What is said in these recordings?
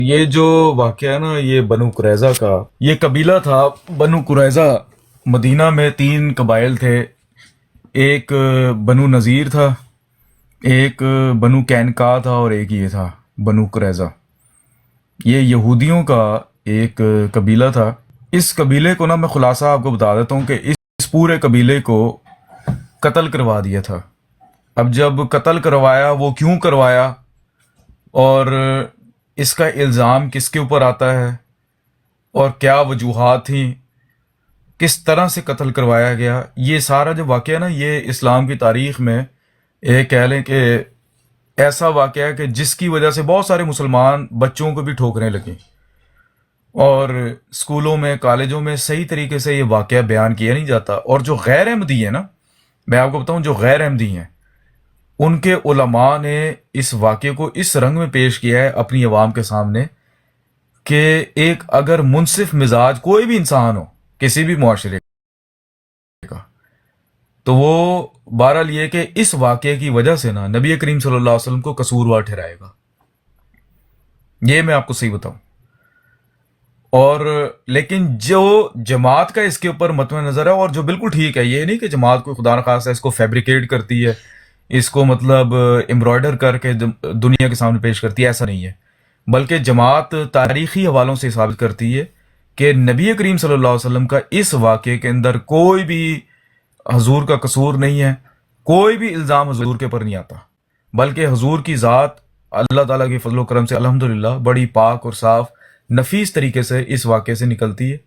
یہ جو واقعہ ہے نا، یہ بنو قریظہ کا، یہ قبیلہ تھا بنو قریظہ۔ مدینہ میں تین قبائل تھے، ایک بنو نذیر تھا، ایک بنو قینقاع تھا، اور ایک یہ تھا بنو قریظہ۔ یہ یہودیوں کا ایک قبیلہ تھا۔ اس قبیلے کو نا میں خلاصہ آپ کو بتا دیتا ہوں کہ اس پورے قبیلے کو قتل کروا دیا تھا۔ اب جب قتل کروایا، وہ کیوں کروایا اور اس کا الزام کس کے اوپر آتا ہے اور کیا وجوہات تھیں، کس طرح سے قتل کروایا گیا، یہ سارا جو واقعہ نا، یہ اسلام کی تاریخ میں ایک کہہ لیں کہ ایسا واقعہ ہے کہ جس کی وجہ سے بہت سارے مسلمان بچوں کو بھی ٹھوکریں لگیں، اور اسکولوں میں کالجوں میں صحیح طریقے سے یہ واقعہ بیان کیا نہیں جاتا۔ اور جو غیر احمدی ہیں نا، میں آپ کو بتاؤں، جو غیر احمدی ہیں، ان کے علماء نے اس واقعے کو اس رنگ میں پیش کیا ہے اپنی عوام کے سامنے کہ ایک اگر منصف مزاج کوئی بھی انسان ہو کسی بھی معاشرے کا، تو وہ بہرحال یہ کہ اس واقعے کی وجہ سے نا نبی کریم صلی اللہ علیہ وسلم کو قصوروار ٹھہرائے گا۔ یہ میں آپ کو صحیح بتاؤں۔ اور لیکن جو جماعت کا اس کے اوپر مطمئن نظر ہے، اور جو بالکل ٹھیک ہے، یہ نہیں کہ جماعت کوئی خدا نخواستہ اس کو فیبریکیٹ کرتی ہے، اس کو مطلب امبرائڈر کر کے دنیا کے سامنے پیش کرتی ہے، ایسا نہیں ہے، بلکہ جماعت تاریخی حوالوں سے ثابت کرتی ہے کہ نبی کریم صلی اللہ علیہ وسلم کا اس واقعے کے اندر کوئی بھی حضور کا قصور نہیں ہے، کوئی بھی الزام حضور کے اوپر نہیں آتا، بلکہ حضور کی ذات اللہ تعالیٰ کے فضل و کرم سے الحمدللہ بڑی پاک اور صاف نفیس طریقے سے اس واقعے سے نکلتی ہے۔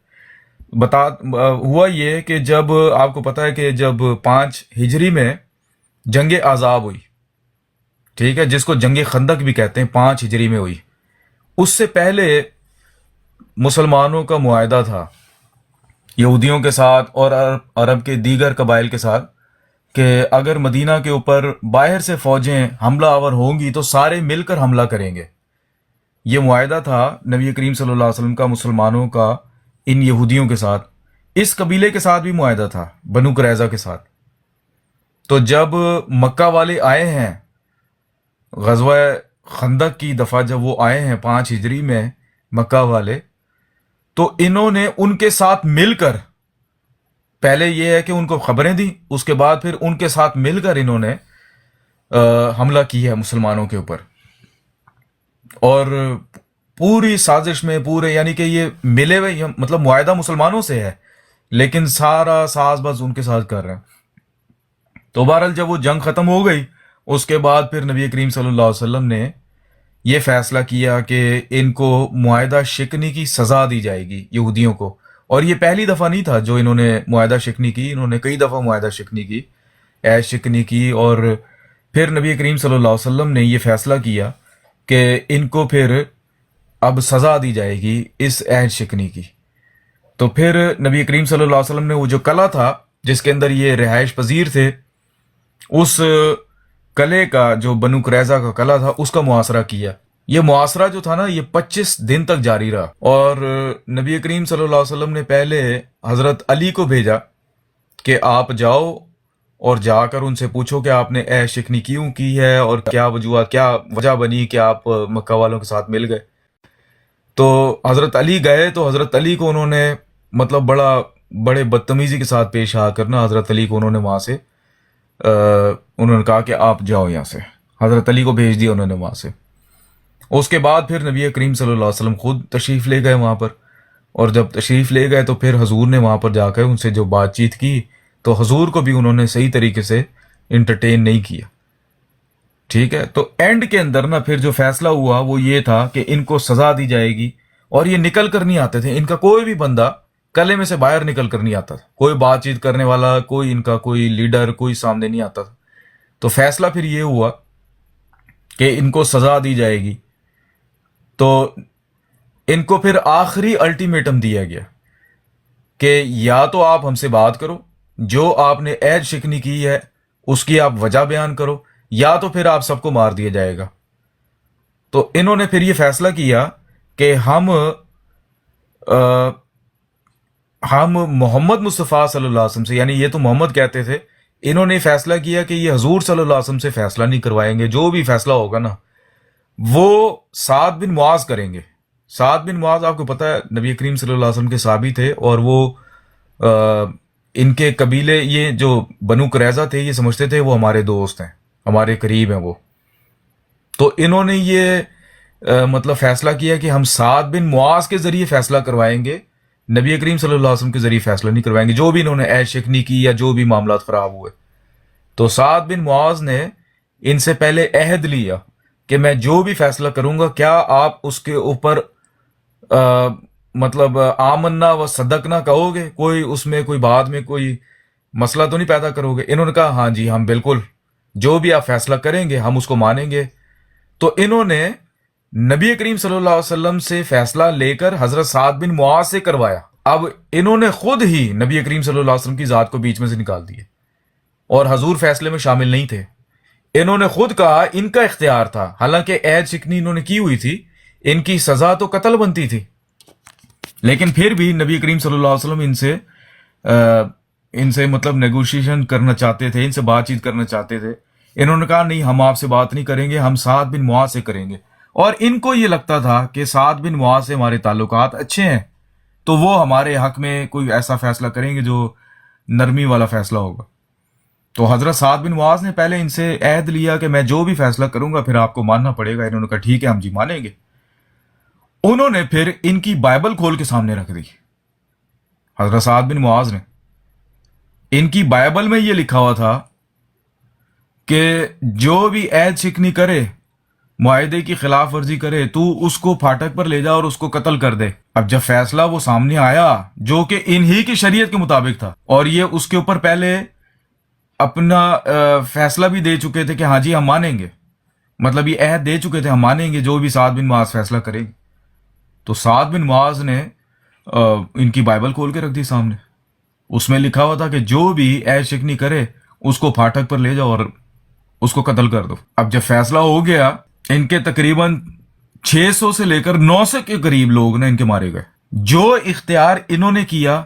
ہوا یہ کہ جب آپ کو پتہ ہے کہ جب 5 ہجری میں جنگ احزاب ہوئی، ٹھیک ہے، جس کو جنگ خندق بھی کہتے ہیں، 5 ہجری میں ہوئی، اس سے پہلے مسلمانوں کا معاہدہ تھا یہودیوں کے ساتھ اور عرب کے دیگر قبائل کے ساتھ کہ اگر مدینہ کے اوپر باہر سے فوجیں حملہ آور ہوں گی تو سارے مل کر حملہ کریں گے۔ یہ معاہدہ تھا نبی کریم صلی اللہ علیہ وسلم کا مسلمانوں کا ان یہودیوں کے ساتھ۔ اس قبیلے کے ساتھ بھی معاہدہ تھا، بنو قریظہ کے ساتھ۔ تو جب مکہ والے آئے ہیں غزوہ خندق کی دفعہ، جب وہ آئے ہیں 5 ہجری میں مکہ والے، تو انہوں نے ان کے ساتھ مل کر، پہلے یہ ہے کہ ان کو خبریں دیں، اس کے بعد پھر ان کے ساتھ مل کر انہوں نے حملہ کی ہے مسلمانوں کے اوپر۔ اور پوری سازش میں پورے، یعنی کہ یہ ملے ہوئے، مطلب معاہدہ مسلمانوں سے ہے لیکن سارا ساز باز ان کے ساتھ کر رہے ہیں۔ تو بہرحال جب وہ جنگ ختم ہو گئی، اس کے بعد پھر نبی کریم صلی اللہ علیہ وسلم نے یہ فیصلہ کیا کہ ان کو معاہدہ شکنی کی سزا دی جائے گی یہودیوں کو۔ اور یہ پہلی دفعہ نہیں تھا جو انہوں نے معاہدہ شکنی کی، انہوں نے کئی دفعہ معاہدہ شکنی کی، عہد شکنی کی۔ اور پھر نبی کریم صلی اللہ علیہ وسلم نے یہ فیصلہ کیا کہ ان کو پھر اب سزا دی جائے گی اس عہد شکنی کی۔ تو پھر نبی کریم صلی اللہ علیہ وسلم نے وہ جو قلعہ تھا جس کے اندر یہ رہائش پذیر تھے، اس قلعے کا، جو بنو قریظہ کا قلعہ تھا، اس کا محاصرہ کیا۔ یہ محاصرہ جو تھا نا، یہ 25 دن تک جاری رہا۔ اور نبی کریم صلی اللہ علیہ وسلم نے پہلے حضرت علی کو بھیجا کہ آپ جاؤ اور جا کر ان سے پوچھو کہ آپ نے عہد شکنی کیوں کی ہے اور کیا وجوہات، کیا وجہ بنی کہ آپ مکہ والوں کے ساتھ مل گئے۔ تو حضرت علی گئے تو حضرت علی کو انہوں نے مطلب بڑے بدتمیزی کے ساتھ پیش آ کرنا، حضرت علی کو انہوں نے وہاں سے انہوں نے کہا کہ آپ جاؤ یہاں سے، حضرت علی کو بھیج دیا انہوں نے وہاں سے۔ اس کے بعد پھر نبی کریم صلی اللہ علیہ وسلم خود تشریف لے گئے وہاں پر، اور جب تشریف لے گئے تو پھر حضور نے وہاں پر جا کر ان سے جو بات چیت کی، تو حضور کو بھی انہوں نے صحیح طریقے سے انٹرٹین نہیں کیا، ٹھیک ہے۔ تو اینڈ کے اندر نا پھر جو فیصلہ ہوا وہ یہ تھا کہ ان کو سزا دی جائے گی، اور یہ نکل کر نہیں آتے تھے، ان کا کوئی بھی بندہ قلعے میں سے باہر نکل کر نہیں آتا تھا، کوئی بات چیت کرنے والا، کوئی ان کا کوئی لیڈر، کوئی سامنے نہیں آتا تھا۔ تو فیصلہ پھر یہ ہوا کہ ان کو سزا دی جائے گی۔ تو ان کو پھر آخری الٹیمیٹم دیا گیا کہ یا تو آپ ہم سے بات کرو، جو آپ نے عہد شکنی کی ہے اس کی آپ وجہ بیان کرو، یا تو پھر آپ سب کو مار دیا جائے گا۔ تو انہوں نے پھر یہ فیصلہ کیا کہ ہم محمد مصطفیٰ صلی اللہ علیہ وسلم سے، یعنی یہ تو محمد کہتے تھے، انہوں نے فیصلہ کیا کہ یہ حضور صلی اللہ علیہ وسلم سے فیصلہ نہیں کروائیں گے، جو بھی فیصلہ ہوگا نا وہ سعد بن معاذ کریں گے، سعد بن معاذ آپ کو پتہ ہے نبی کریم صلی اللہ علیہ وسلم کے صحابی تھے، اور وہ ان کے قبیلے یہ جو بنو قریظہ تھے یہ سمجھتے تھے وہ ہمارے دوست ہیں، ہمارے قریب ہیں وہ. تو انہوں نے یہ مطلب فیصلہ کیا کہ ہم سعد بن معاذ کے ذریعے فیصلہ کروائیں گے، نبی کریم صلی اللہ علیہ وسلم کے ذریعے فیصلہ نہیں کروائیں گے، جو بھی انہوں نے عیش شکنی کی یا جو بھی معاملات خراب ہوئے. تو سعد بن معاذ نے ان سے پہلے عہد لیا کہ میں جو بھی فیصلہ کروں گا کیا آپ اس کے اوپر مطلب آمنا و صدقنا کہو گے، کوئی اس میں کوئی بعد میں کوئی مسئلہ تو نہیں پیدا کرو گے؟ انہوں نے کہا ہاں جی ہم بالکل جو بھی آپ فیصلہ کریں گے ہم اس کو مانیں گے. تو انہوں نے نبی کریم صلی اللہ علیہ وسلم سے فیصلہ لے کر حضرت سعد بن معاذ سے کروایا. اب انہوں نے خود ہی نبی کریم صلی اللہ علیہ وسلم کی ذات کو بیچ میں سے نکال دیے، اور حضور فیصلے میں شامل نہیں تھے. انہوں نے خود کہا ان کا اختیار تھا، حالانکہ عہد شکنی انہوں نے کی ہوئی تھی، ان کی سزا تو قتل بنتی تھی، لیکن پھر بھی نبی کریم صلی اللہ علیہ وسلم ان سے مطلب نیگوشیشن کرنا چاہتے تھے، ان سے بات چیت کرنا چاہتے تھے. انہوں نے کہا نہیں ہم آپ سے بات نہیں کریں گے، ہم سعد بن معاذ سے کریں گے. اور ان کو یہ لگتا تھا کہ سعد بن معاذ سے ہمارے تعلقات اچھے ہیں، تو وہ ہمارے حق میں کوئی ایسا فیصلہ کریں گے جو نرمی والا فیصلہ ہوگا. تو حضرت سعد بن معاذ نے پہلے ان سے عہد لیا کہ میں جو بھی فیصلہ کروں گا پھر آپ کو ماننا پڑے گا. انہوں نے کہا ٹھیک ہے ہم جی مانیں گے. انہوں نے پھر ان کی بائبل کھول کے سامنے رکھ دی. حضرت سعد بن معاذ نے ان کی بائبل میں یہ لکھا ہوا تھا کہ جو بھی عہد شکنی کرے، معاہدے کی خلاف ورزی کرے، تو اس کو پھاٹک پر لے جا اور اس کو قتل کر دے. اب جب فیصلہ وہ سامنے آیا جو کہ انہی کی شریعت کے مطابق تھا، اور یہ اس کے اوپر پہلے اپنا فیصلہ بھی دے چکے تھے کہ ہاں جی ہم مانیں گے، مطلب یہ عہد دے چکے تھے ہم مانیں گے جو بھی سعد بن معاذ فیصلہ کرے گی. تو سعد بن معاذ نے ان کی بائبل کھول کے رکھ دی سامنے. اس میں لکھا ہوا تھا کہ جو بھی عہد شکنی کرے اس کو پھاٹک پر لے جاؤ اور اس کو قتل کر دو. اب جب فیصلہ ہو گیا، ان کے تقریباً 600 سے لے کر 900 کے قریب لوگ نے ان کے مارے گئے. جو اختیار انہوں نے کیا،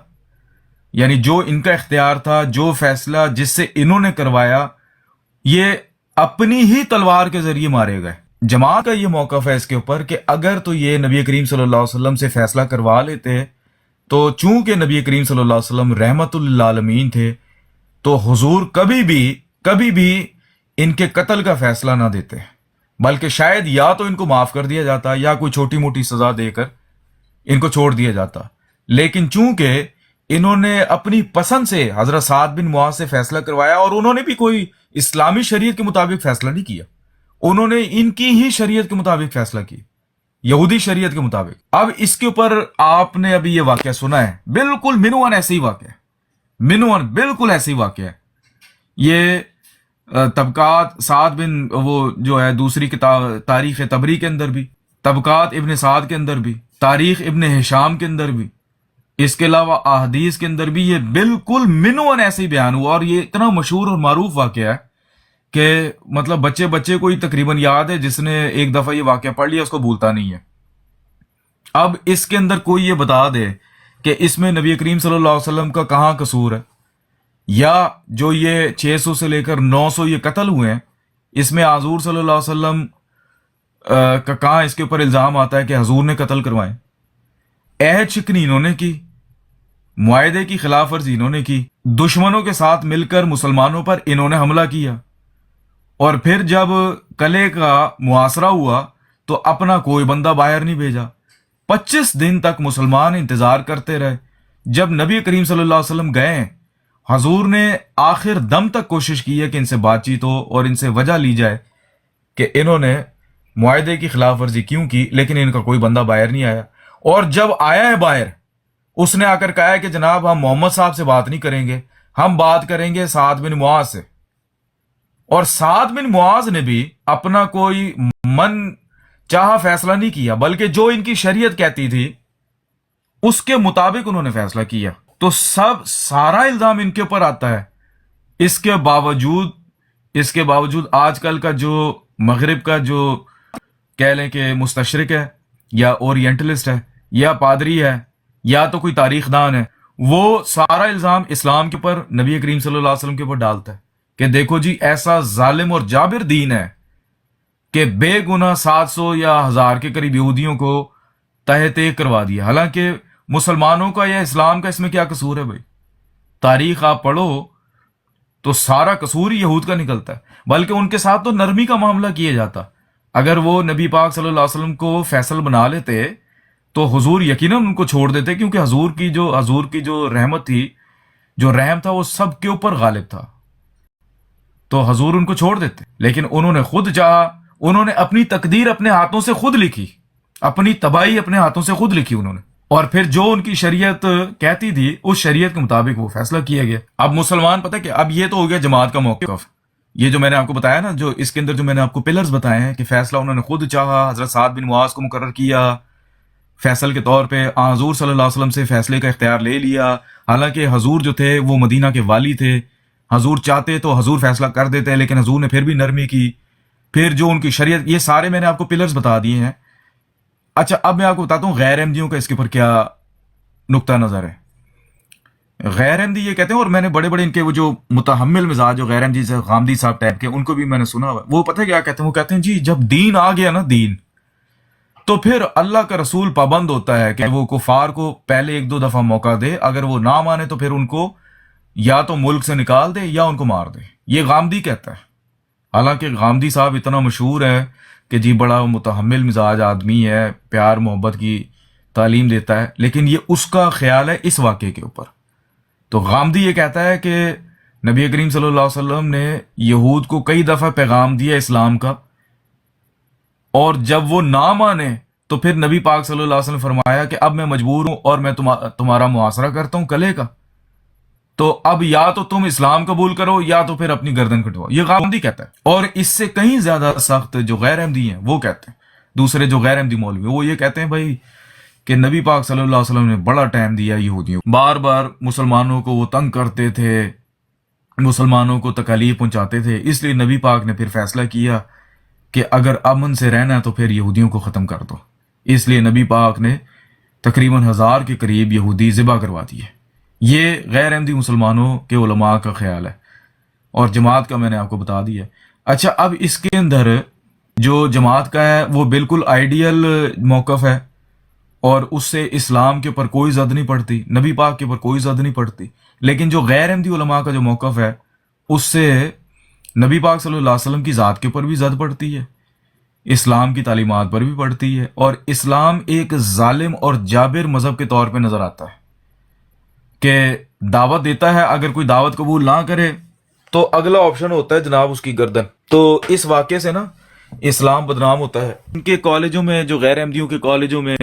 یعنی جو ان کا اختیار تھا، جو فیصلہ جس سے انہوں نے کروایا، یہ اپنی ہی تلوار کے ذریعے مارے گئے. جماعت کا یہ موقف ہے اس کے اوپر کہ اگر تو یہ نبی کریم صلی اللہ علیہ وسلم سے فیصلہ کروا لیتے، تو چونکہ نبی کریم صلی اللہ علیہ وسلم رحمت للعالمین تھے، تو حضور کبھی بھی ان کے قتل کا فیصلہ نہ دیتے، بلکہ شاید یا تو ان کو معاف کر دیا جاتا یا کوئی چھوٹی موٹی سزا دے کر ان کو چھوڑ دیا جاتا. لیکن چونکہ انہوں نے اپنی پسند سے حضرت سعد بن معاذ سے فیصلہ کروایا، اور انہوں نے بھی کوئی اسلامی شریعت کے مطابق فیصلہ نہیں کیا، انہوں نے ان کی ہی شریعت کے مطابق فیصلہ کیا، یہودی شریعت کے مطابق. اب اس کے اوپر آپ نے ابھی یہ واقعہ سنا ہے، بالکل منوان ایسے ہی واقعہ ہے، منوان بالکل ایسے ہی واقعہ ہے. یہ طبقات سعد بن وہ جو ہے دوسری کتاب تاریخ طبری کے اندر بھی، طبقات ابن سعد کے اندر بھی، تاریخ ابن ہشام کے اندر بھی، اس کے علاوہ احادیث کے اندر بھی یہ بالکل منوان ایسے ہی بیان ہوا. اور یہ اتنا مشہور اور معروف واقعہ ہے کہ مطلب بچے کو ہی تقریباً یاد ہے، جس نے ایک دفعہ یہ واقعہ پڑھ لیا اس کو بھولتا نہیں ہے. اب اس کے اندر کوئی یہ بتا دے کہ اس میں نبی کریم صلی اللہ علیہ وسلم کا کہاں قصور ہے، یا جو یہ 600 سے لے کر 900 یہ قتل ہوئے ہیں، اس میں حضور صلی اللہ علیہ وسلم کا کہاں اس کے اوپر الزام آتا ہے کہ حضور نے قتل کروائے. عہد شکنی انہوں نے کی، معاہدے کی خلاف ورزی انہوں نے کی، دشمنوں کے ساتھ مل کر مسلمانوں پر انہوں نے حملہ کیا، اور پھر جب قلعے کا محاصرہ ہوا تو اپنا کوئی بندہ باہر نہیں بھیجا. 25 دن تک مسلمان انتظار کرتے رہے. جب نبی کریم صلی اللہ علیہ وسلم گئے، حضور نے آخر دم تک کوشش کی ہے کہ ان سے بات چیت ہو اور ان سے وجہ لی جائے کہ انہوں نے معاہدے کی خلاف ورزی کیوں کی، لیکن ان کا کوئی بندہ باہر نہیں آیا. اور جب آیا ہے باہر، اس نے آ کر کہا ہے کہ جناب ہم محمد صاحب سے بات نہیں کریں گے، ہم بات کریں گے سعد بن معاذ سے. اور سعد بن معاذ نے بھی اپنا کوئی من چاہا فیصلہ نہیں کیا، بلکہ جو ان کی شریعت کہتی تھی اس کے مطابق انہوں نے فیصلہ کیا. تو سارا الزام ان کے اوپر آتا ہے. اس کے باوجود آج کل کا جو مغرب کا جو کہہ لیں کہ مستشرق ہے یا اورینٹلسٹ ہے یا پادری ہے یا تو کوئی تاریخ دان ہے، وہ سارا الزام اسلام کے اوپر، نبی کریم صلی اللہ علیہ وسلم کے اوپر ڈالتا ہے کہ دیکھو جی ایسا ظالم اور جابر دین ہے کہ بے گناہ 700 یا 1000 کے قریب یہودیوں کو تہہ تے کروا دیا. حالانکہ مسلمانوں کا یا اسلام کا اس میں کیا قصور ہے بھائی؟ تاریخ آپ پڑھو تو سارا قصور ہی یہود کا نکلتا ہے. بلکہ ان کے ساتھ تو نرمی کا معاملہ کیا جاتا. اگر وہ نبی پاک صلی اللہ علیہ وسلم کو فیصل بنا لیتے تو حضور یقیناً ان کو چھوڑ دیتے، کیونکہ حضور کی جو رحمت تھی، جو رحم تھا، وہ سب کے اوپر غالب تھا. تو حضور ان کو چھوڑ دیتے، لیکن انہوں نے خود چاہا، انہوں نے اپنی تقدیر اپنے ہاتھوں سے خود لکھی، اپنی تباہی اپنے ہاتھوں سے خود لکھی انہوں نے. اور پھر جو ان کی شریعت کہتی تھی اس شریعت کے مطابق وہ فیصلہ کیا گیا. اب مسلمان پتہ کہ اب یہ تو ہو گیا جماعت کا موقف. یہ جو میں نے آپ کو بتایا نا، جو اس کے اندر جو میں نے آپ کو پلرز بتائے ہیں کہ فیصلہ انہوں نے خود چاہا، حضرت سعد بن معاذ کو مقرر کیا فیصل کے طور پہ، حضور صلی اللہ علیہ وسلم سے فیصلے کا اختیار لے لیا. حالانکہ حضور جو تھے وہ مدینہ کے والی تھے، حضور چاہتے تو حضور فیصلہ کر دیتے، لیکن حضور نے پھر بھی نرمی کی. پھر جو ان کی شریعت، یہ سارے میں نے آپ کو پلرز بتا دیے ہیں. اچھا اب میں آپ کو بتاتا ہوں غیر احمدیوں کا اس کے اوپر کیا نقطہ نظر ہے. غیر احمدی یہ کہتے ہیں، اور میں نے بڑے بڑے ان کے وہ جو متحمل مزاج جو غیر احمدی سے غامدی صاحب ٹائپ کے، ان کو بھی میں نے سنا ہوا. وہ پتہ ہے کیا کہتے ہیں؟ وہ کہتے ہیں جی جب دین آ گیا نا، دین، تو پھر اللہ کا رسول پابند ہوتا ہے کہ وہ کفار کو پہلے ایک دو دفعہ موقع دے، اگر وہ نہ مانے تو پھر ان کو یا تو ملک سے نکال دے یا ان کو مار دے. یہ غامدی کہتا ہے. حالانکہ غامدی صاحب اتنا مشہور ہے کہ جی بڑا متحمل مزاج آدمی ہے، پیار محبت کی تعلیم دیتا ہے، لیکن یہ اس کا خیال ہے اس واقعے کے اوپر. تو غامدی یہ کہتا ہے کہ نبی کریم صلی اللہ علیہ وسلم نے یہود کو کئی دفعہ پیغام دیا اسلام کا، اور جب وہ نہ مانے تو پھر نبی پاک صلی اللہ علیہ وسلم فرمایا کہ اب میں مجبور ہوں اور میں تمہارا محاصرہ کرتا ہوں کلے کا، تو اب یا تو تم اسلام قبول کرو یا تو پھر اپنی گردن کٹواؤ. یہ غامدی کہتا ہے. اور اس سے کہیں زیادہ سخت جو غیر احمدی ہیں وہ کہتے ہیں، دوسرے جو غیر احمدی مولوی، وہ یہ کہتے ہیں بھائی کہ نبی پاک صلی اللہ علیہ وسلم نے بڑا ٹائم دیا یہودیوں، بار بار مسلمانوں کو وہ تنگ کرتے تھے، مسلمانوں کو تکالیف پہنچاتے تھے، اس لیے نبی پاک نے پھر فیصلہ کیا کہ اگر امن سے رہنا ہے تو پھر یہودیوں کو ختم کر دو. اس لیے نبی پاک نے تقریباً 1000 کے قریب یہودی ذبح کروا دیے. یہ غیر احمدی مسلمانوں کے علماء کا خیال ہے، اور جماعت کا میں نے آپ کو بتا دیا. اچھا اب اس کے اندر جو جماعت کا ہے وہ بالکل آئیڈیل موقف ہے، اور اس سے اسلام کے اوپر کوئی زد نہیں پڑتی، نبی پاک کے اوپر کوئی زد نہیں پڑتی. لیکن جو غیر احمدی علماء کا جو موقف ہے اس سے نبی پاک صلی اللہ علیہ وسلم کی ذات کے اوپر بھی زد پڑتی ہے، اسلام کی تعلیمات پر بھی پڑتی ہے، اور اسلام ایک ظالم اور جابر مذہب کے طور پہ نظر آتا ہے کہ دعوت دیتا ہے، اگر کوئی دعوت قبول نہ کرے تو اگلا آپشن ہوتا ہے جناب اس کی گردن. تو اس واقعے سے نا اسلام بدنام ہوتا ہے. ان کے کالجوں میں، جو غیر احمدیوں کے کالجوں میں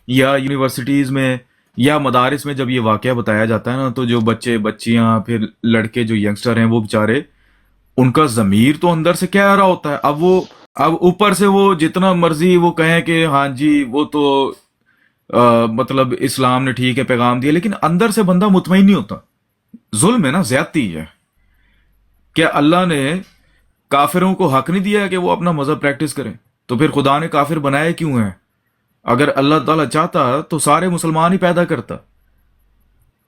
یا یونیورسٹیز میں یا مدارس میں جب یہ واقعہ بتایا جاتا ہے نا، تو جو بچے بچیاں پھر لڑکے جو ینگسٹر ہیں وہ بیچارے، ان کا ضمیر تو اندر سے کہہ رہا ہوتا ہے. اب اوپر سے وہ جتنا مرضی وہ کہیں کہ ہاں جی وہ تو مطلب اسلام نے ٹھیک ہے پیغام دیا، لیکن اندر سے بندہ مطمئن نہیں ہوتا. ظلم ہے نا، زیادتی ہے. کیا اللہ نے کافروں کو حق نہیں دیا ہے کہ وہ اپنا مذہب پریکٹس کریں؟ تو پھر خدا نے کافر بنائے کیوں ہیں؟ اگر اللہ تعالیٰ چاہتا تو سارے مسلمان ہی پیدا کرتا.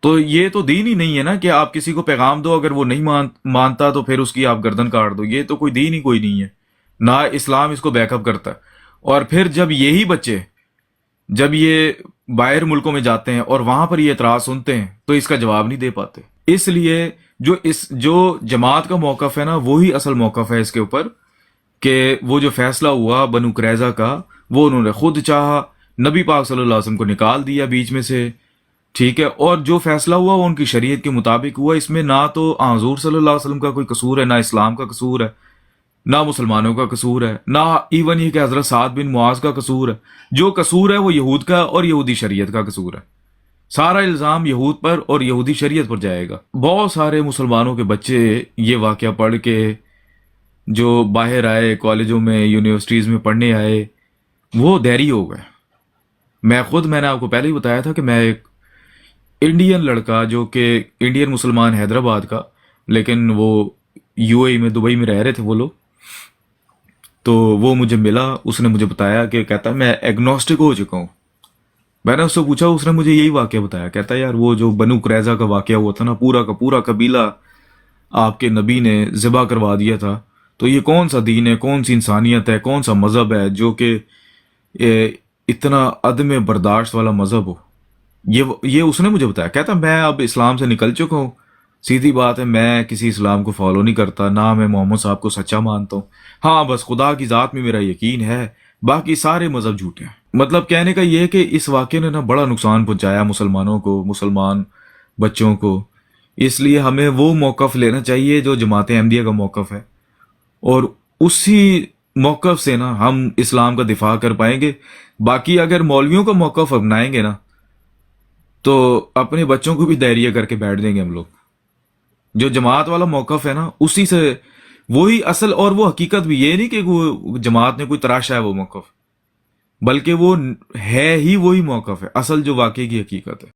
تو یہ تو دین ہی نہیں ہے نا کہ آپ کسی کو پیغام دو، اگر وہ نہیں مانتا تو پھر اس کی آپ گردن کاٹ دو. یہ تو کوئی دین ہی کوئی نہیں ہے، نہ اسلام اس کو بیک اپ کرتا. اور پھر جب یہی بچے جب یہ باہر ملکوں میں جاتے ہیں اور وہاں پر یہ اعتراض سنتے ہیں تو اس کا جواب نہیں دے پاتے. اس لیے جو جماعت کا موقف ہے نا وہی اصل موقف ہے اس کے اوپر، کہ وہ جو فیصلہ ہوا بنو قریظہ کا وہ انہوں نے خود چاہا، نبی پاک صلی اللہ علیہ وسلم کو نکال دیا بیچ میں سے، ٹھیک ہے. اور جو فیصلہ ہوا وہ ان کی شریعت کے مطابق ہوا. اس میں نہ تو حضور صلی اللہ علیہ وسلم کا کوئی قصور ہے، نہ اسلام کا قصور ہے، نہ مسلمانوں کا قصور ہے، نہ ایون یہ کہ حضرت سعد بن معاذ کا قصور ہے. جو قصور ہے وہ یہود کا اور یہودی شریعت کا قصور ہے. سارا الزام یہود پر اور یہودی شریعت پر جائے گا. بہت سارے مسلمانوں کے بچے یہ واقعہ پڑھ کے جو باہر آئے، کالجوں میں یونیورسٹیز میں پڑھنے آئے، وہ دیری ہو گئے. میں نے آپ کو پہلے ہی بتایا تھا کہ میں ایک انڈین لڑکا جو کہ انڈین مسلمان حیدرآباد کا، لیکن وہ یو اے میں دبئی میں رہ رہے تھے وہ لوگ، تو وہ مجھے ملا. اس نے مجھے بتایا کہ کہتا ہے میں ایگنوسٹک ہو چکا ہوں. میں نے اس سے پوچھا، اس نے مجھے یہی واقعہ بتایا. کہتا ہے یار وہ جو بنو قریظہ کا واقعہ ہوا تھا نا، پورا کا پورا قبیلہ آپ کے نبی نے ذبح کروا دیا تھا. تو یہ کون سا دین ہے، کون سی انسانیت ہے، کون سا مذہب ہے جو کہ اتنا عدم برداشت والا مذہب ہو. یہ اس نے مجھے بتایا. کہتا میں اب اسلام سے نکل چکا ہوں. سیدھی بات ہے، میں کسی اسلام کو فالو نہیں کرتا، نہ میں محمد صاحب کو سچا مانتا ہوں. ہاں بس خدا کی ذات میں میرا یقین ہے، باقی سارے مذہب جھوٹے ہیں. مطلب کہنے کا یہ ہے کہ اس واقعے نے نا بڑا نقصان پہنچایا مسلمانوں کو، مسلمان بچوں کو. اس لیے ہمیں وہ موقف لینا چاہیے جو جماعت احمدیہ کا موقف ہے، اور اسی موقف سے نا ہم اسلام کا دفاع کر پائیں گے. باقی اگر مولویوں کا موقف اپنائیں گے نا تو اپنے بچوں کو بھی دائریہ کر کے بیٹھ دیں گے ہم لوگ. جو جماعت والا موقف ہے نا اسی سے وہی اصل اور وہ حقیقت بھی، یہ نہیں کہ وہ جماعت نے کوئی تراشا ہے وہ موقف، بلکہ وہ ہے ہی وہی موقف ہے اصل جو واقعے کی حقیقت ہے.